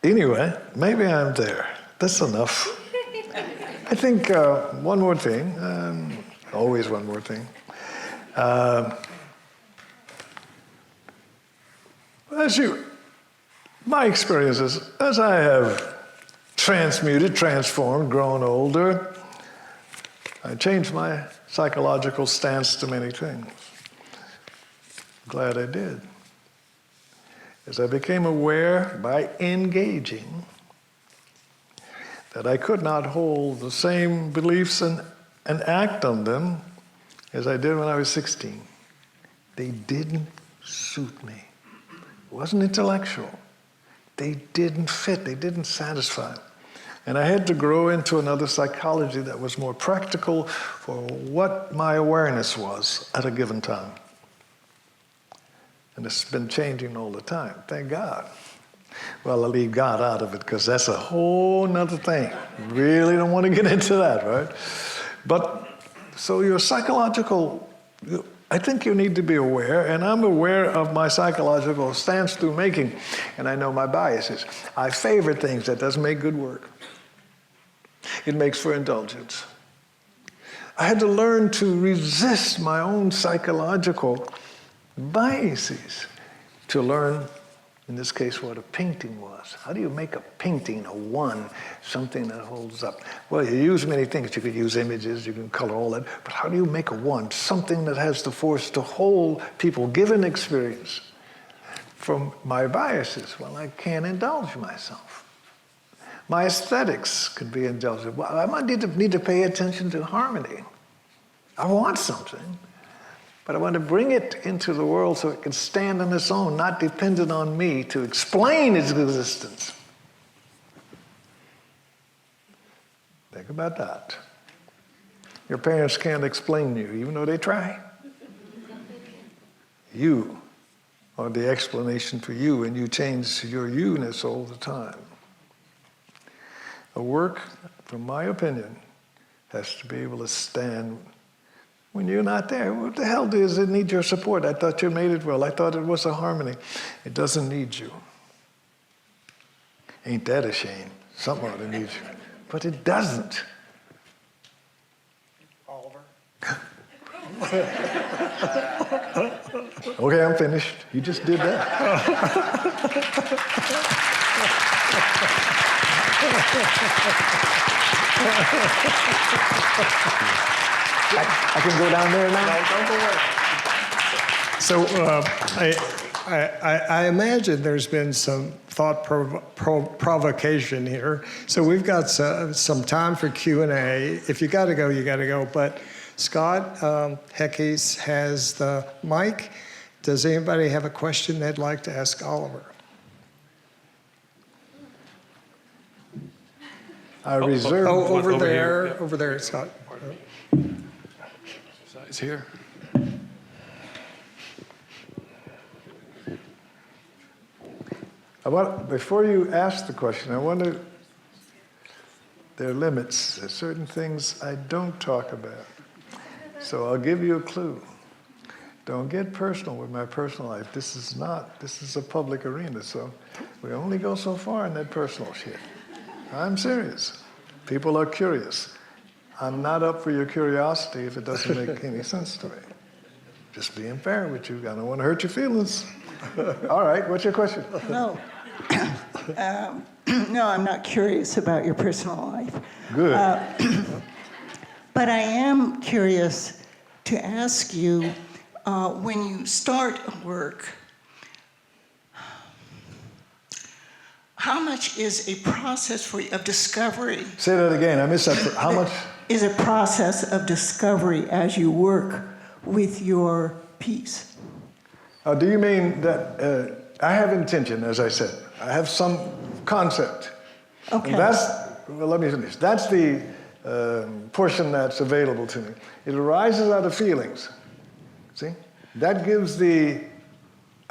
Anyway, maybe I'm there. That's enough. I think one more thing, always one more thing. My experiences, as I have transmuted, transformed, grown older, I changed my psychological stance to many things. Glad I did. As I became aware by engaging that I could not hold the same beliefs and act on them as I did when I was 16. They didn't suit me. It wasn't intellectual. They didn't fit. They didn't satisfy. And I had to grow into another psychology that was more practical for what my awareness was at a given time. And it's been changing all the time. Thank God. Well, I'll leave God out of it because that's a whole nother thing. Really don't want to get into that, right? But so your psychological, I think you need to be aware, and I'm aware of my psychological stance through making, and I know my biases. I favor things that doesn't make good work. It makes for indulgence. I had to learn to resist my own psychological biases to learn, in this case, what a painting was. How do you make a painting, a one, something that holds up? Well, you use many things. You could use images, you can color all that, but how do you make a one, something that has the force to hold people, give an experience? from my biases. Well, I can't indulge myself. My aesthetics could be indulged. Well, I might need to pay attention to harmony. I want something, but I want to bring it into the world so it can stand on its own, not dependent on me to explain its existence. Think about that. Your parents can't explain you, even though they try. You are the explanation for you, and you change your you-ness all the time. A work, from my opinion, has to be able to stand when you're not there. What the hell does it need your support? I thought you made it well. I thought it was a harmony. It doesn't need you. Ain't that a shame? Something ought to need you. But it doesn't. Oliver? Okay, I'm finished. You just did that. I can go down there now? So I imagine there's been some thought provocation here. So we've got some time for Q&A. If you got to go, you got to go. But Scott Heckes has the mic. Does anybody have a question they'd like to ask Oliver? I reserve. Over there, here. over there, Scott. Size here. Before you ask the question, there are limits. There's certain things I don't talk about. So I'll give you a clue. Don't get personal with my personal life. This is a public arena, so we only go so far in that personal shit. I'm serious. People are curious. I'm not up for your curiosity if it doesn't make any sense to me. Just being fair with you. I don't want to hurt your feelings. All right, what's your question? No. No, I'm not curious about your personal life. Good. But I am curious to ask you, when you start a work, how much is a process for you of discovery? Say that again. I missed that. How much? Is a process of discovery as you work with your piece? Do you mean that I have intention, as I said? I have some concept. Okay. And let me finish. That's the portion that's available to me. It arises out of feelings. See? That gives the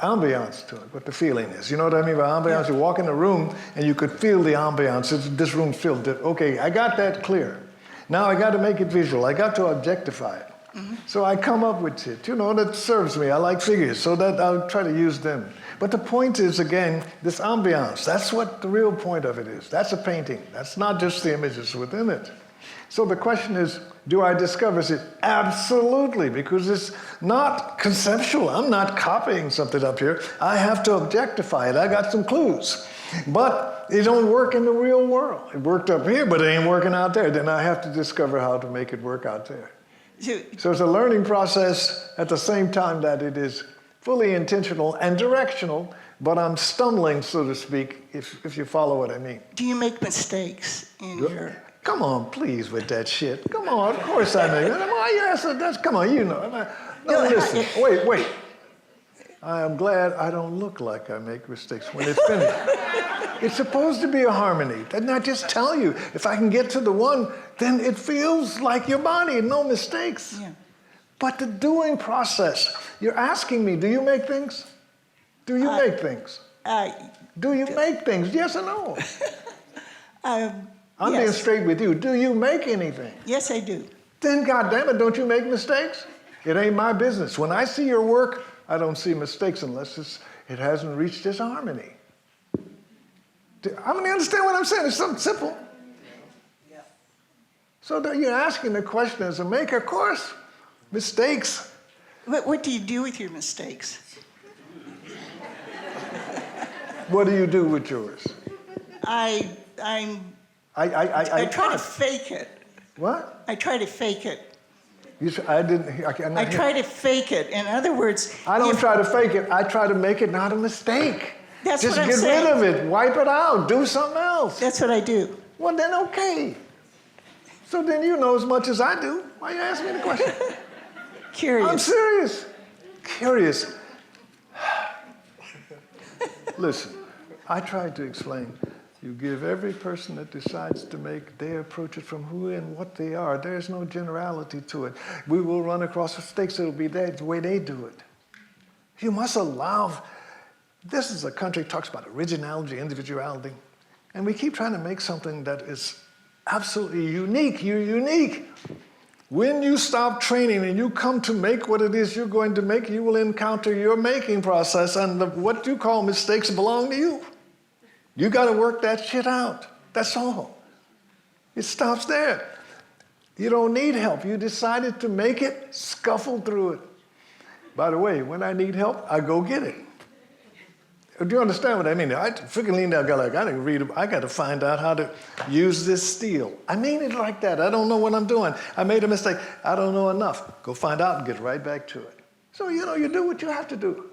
ambiance to it, what the feeling is. You know what I mean by ambiance? Yeah. You walk in a room and you could feel the ambiance. This room's filled. Okay, I got that clear. Now I got to make it visual. I got to objectify it. Mm-hmm. So I come up with it, that serves me. I like figures, so that I'll try to use them. But the point is, again, this ambiance. That's what the real point of it is. That's a painting. That's not just the images within it. So the question is, do I discover it? Absolutely, because it's not conceptual. I'm not copying something up here. I have to objectify it. I got some clues. But it don't work in the real world. It worked up here, but it ain't working out there. Then I have to discover how to make it work out there. So it's a learning process at the same time that it is fully intentional and directional, but I'm stumbling, so to speak, if you follow what I mean. Do you make mistakes in your... Come on, please, with that shit. Come on, of course I make it. Come on, you know. No, listen, wait. I am glad I don't look like I make mistakes when it's finished. It's supposed to be a harmony. Didn't I just tell you? If I can get to the one, then it feels like your body, no mistakes. Yeah. But the doing process, you're asking me, do you make things? Do you make things? Do you make things? Yes or no? I'm being straight with you. Do you make anything? Yes, I do. Then, goddammit, don't you make mistakes? It ain't my business. When I see your work, I don't see mistakes unless it hasn't reached its harmony. I mean, you understand what I'm saying? It's something simple. Yeah. So that you're asking the question as a maker, of course, mistakes. What do you do with your mistakes? What do you do with yours? I try to fake it. What? I try to fake it. I didn't. I try to fake it. In other words, I don't if- try to fake it. I try to make it not a mistake. That's Just what I'm get saying. rid of it. Wipe it out. Do something else. That's what I do. Well, then okay. So then you know as much as I do. Why you ask me the question? Curious. I'm serious. Curious. Listen, I tried to explain. You give every person that decides to make, they approach it from who and what they are. There's no generality to it. We will run across mistakes. It'll be that the way they do it. You must allow. This is a country that talks about originality, individuality, and we keep trying to make something that is absolutely unique. You're unique. When you stop training and you come to make what it is you're going to make, you will encounter your making process, and what you call mistakes belong to you. You got to work that shit out. That's all. It stops there. You don't need help. You decided to make it, scuffle through it. By the way, when I need help, I go get it. Do you understand what I mean? I freaking leaned out, I got to read. I got to find out how to use this steel. I mean it like that. I don't know what I'm doing. I made a mistake. I don't know enough. Go find out and get right back to it. So, you do what you have to do.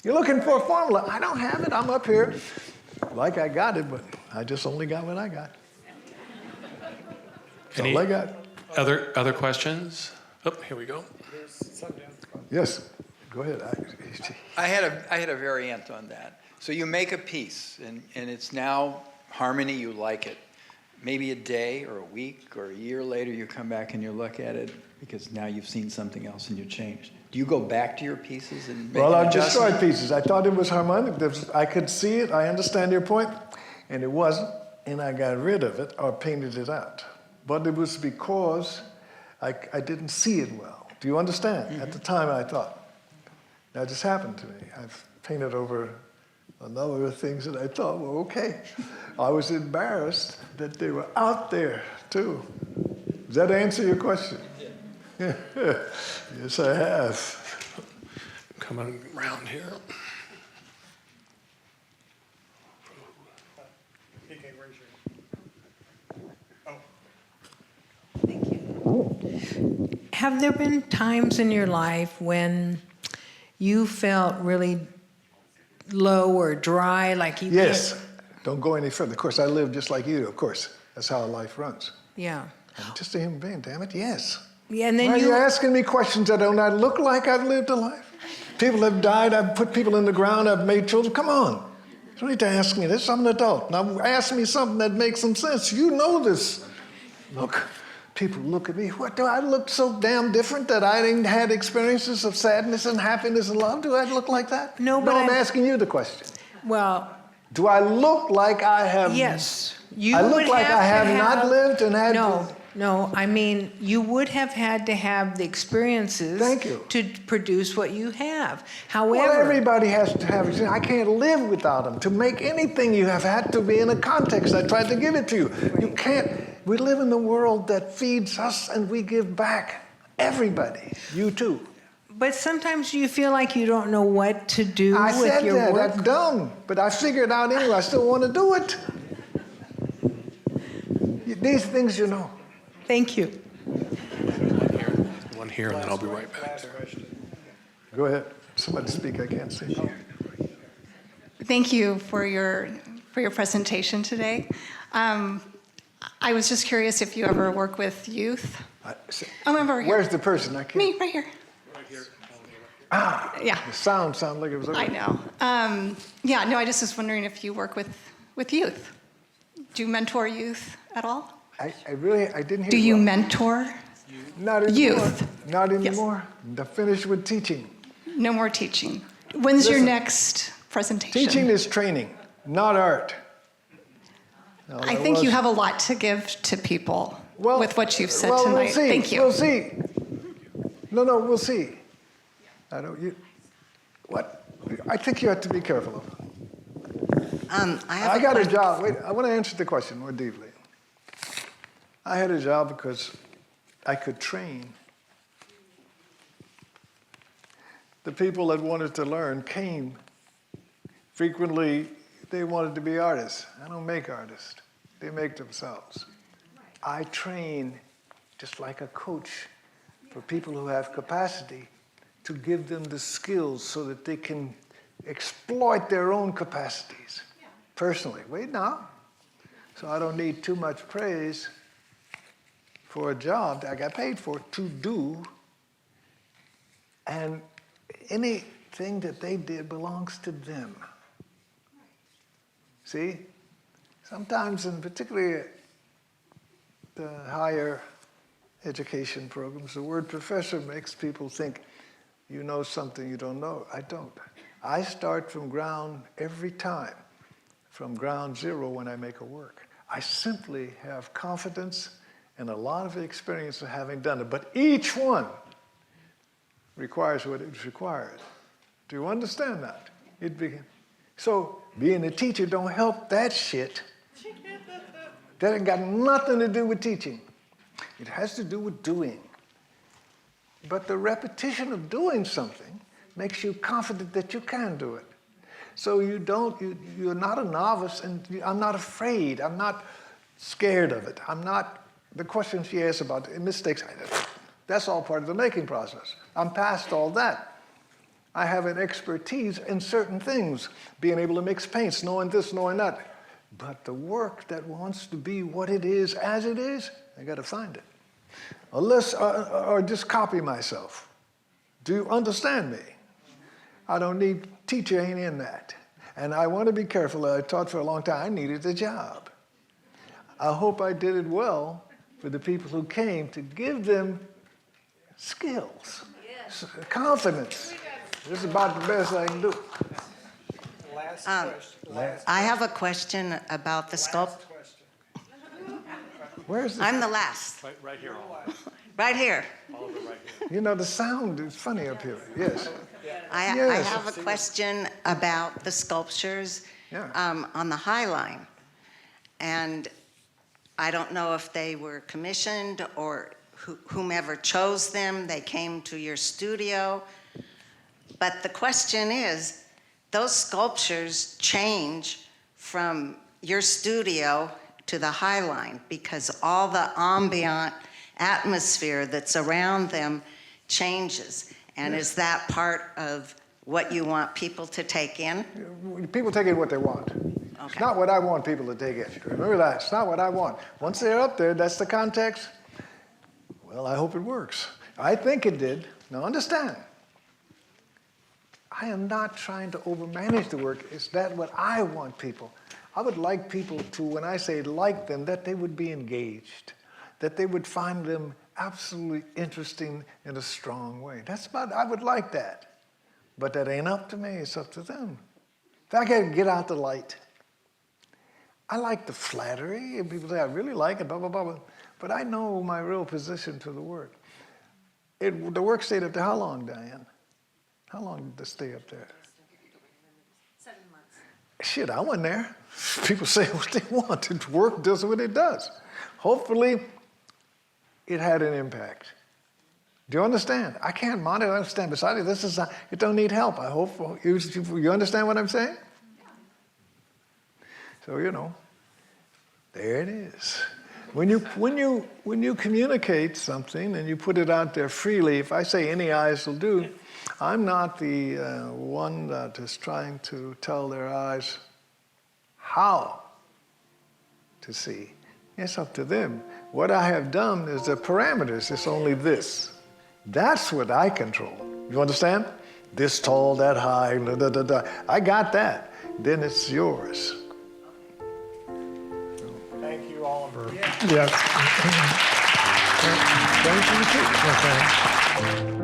You're looking for a formula. I don't have it. I'm up here like I got it, but I just only got what I got. That's all I got. Other questions? Oh, here we go. Yes, go ahead. I had a variant on that. So you make a piece, and it's now harmony, you like it. Maybe a day or a week or a year later, you come back and you look at it because now you've seen something else and you changed. Do you go back to your pieces and make Well, an I've destroyed adjustment? pieces. I thought it was harmonic. I could see it. I understand your point. And it wasn't. And I got rid of it or painted it out. But it was because I didn't see it well. Do you understand? Mm-hmm. At the time, I thought. That just happened to me. I've painted over a number of things that I thought were okay. I was embarrassed that they were out there, too. Does that answer your question? Yeah. Yes, I have. Coming around here. Have there been times in your life when you felt really low or dry, like you Yes. Don't go any further. Of course, I live just like you, of course. That's how life runs. Yeah. I'm just a human being, damn it, yes. Yeah, and then Why are you asking me questions that do not look like I've lived a life? People have died, I've put people in the ground, I've made children. Come on. You don't need to ask me this. I'm an adult. Now ask me something that makes some sense. You know this. Look, people look at me. What, do I look so damn different that I didn't had experiences of sadness and happiness and love? Do I look like that? No, but I'm asking you the question. Well, Do I look like I have... yes. You I look would like I have to not lived and had No, to... no. I mean, you would have had to have the experiences Thank you. to produce what you have. However, Well, everybody has to have it. I can't live without them. To make anything, you have had to be in a context. I tried to give it to you. You can't. We live in a world that feeds us and we give back. Everybody. You too. but sometimes you feel like you don't know what to do I with said your that. work. That's dumb. But I figured out anyway. I still want to do it. These things you know. Thank you. One here, and then I'll be right back. Go ahead. Somebody speak. I can't see. Thank you for your presentation today. I was just curious if you ever work with youth. I'm over here. Where's the person? I can't. Me, right here. Ah, Yeah, the sound sounded like it was over. I know. Yeah, no, I just was wondering if you work with youth. Do you mentor youth at all? I didn't hear Do you well. mentor? Not anymore. Youth. Not Yes. anymore. I'm finished with teaching. No more teaching. When's your Listen, next presentation? Teaching is training, not art. No, I that think you was- have a lot to give to people with what you've said tonight. We'll see. Thank you. We'll see. No, we'll see. I don't. What? I think you have to be careful of. I got a job. Wait, I want to answer the question more deeply. I had a job because I could train. The people that wanted to learn came. Frequently, they wanted to be artists. I don't make artists. They make themselves. I train just like a coach for people who have capacity, to give them the skills so that they can exploit their own capacities. Personally, wait now. So I don't need too much praise for a job that I got paid for to do, and anything that they did belongs to them. See? Sometimes, and particularly the higher education programs, the word professor makes people think you know something you don't know. I don't. I start from ground every time, from ground zero when I make a work. I simply have confidence and a lot of experience of having done it. But each one requires what it requires. Do you understand that? So being a teacher don't help that shit. That ain't got nothing to do with teaching. It has to do with doing. But the repetition of doing something makes you confident that you can do it. So you're not a novice, and I'm not afraid. I'm not scared of it. I'm not, the question she asked about mistakes, that's all part of the making process. I'm past all that. I have an expertise in certain things, being able to mix paints, knowing this, knowing that. But the work that wants to be what it is, as it is, I got to find it. Unless, or just copy myself. Do you understand me? I don't need, teacher ain't in that. And I want to be careful. I taught for a long time. I needed a job. I hope I did it well for the people who came, to give them skills, confidence. This is about the best I can do. Last question. I have a question about the sculpture. Where's the, I'm the last. Right here. Right here. you know, the sound is funny up here. Yes. I Yes. have a question about the sculptures Yeah. on the High Line. And I don't know if they were commissioned or whomever chose them. They came to your studio. But the question is, those sculptures change from your studio to the High Line because all the ambient atmosphere that's around them changes. And is that part of what you want people to take in? People take in what they want. It's not what I want people to take in. Remember that. It's not what I want. Once they're up there, that's the context. Well, I hope it works. I think it did. Now understand, I am not trying to overmanage the work. Is that what I want people? I would like people to, when I say like them, that they would be engaged, that they would find them absolutely interesting in a strong way. That's about, I would like that. But that ain't up to me, it's up to them. If I can get out the light. I like the flattery, and people say, I really like it, blah, blah, blah, blah. But I know my real position to the work. The work stayed up there how long, Diane? How long did it stay up there? 7 months. Shit, I wasn't there. People say what they want. It work does what it does. Hopefully, it had an impact. Do you understand? I can't monitor, understand. Besides, this is, it don't need help. I hope you understand what I'm saying? So, you know, there it is. When you communicate something and you put it out there freely, if I say any eyes will do, I'm not the one that is trying to tell their eyes how to see. It's up to them. What I have done is the parameters. It's only this. That's what I control. You understand? This tall, that high, da, da, da, da. I got that. Then it's yours. Thank you, Oliver. Thank you too.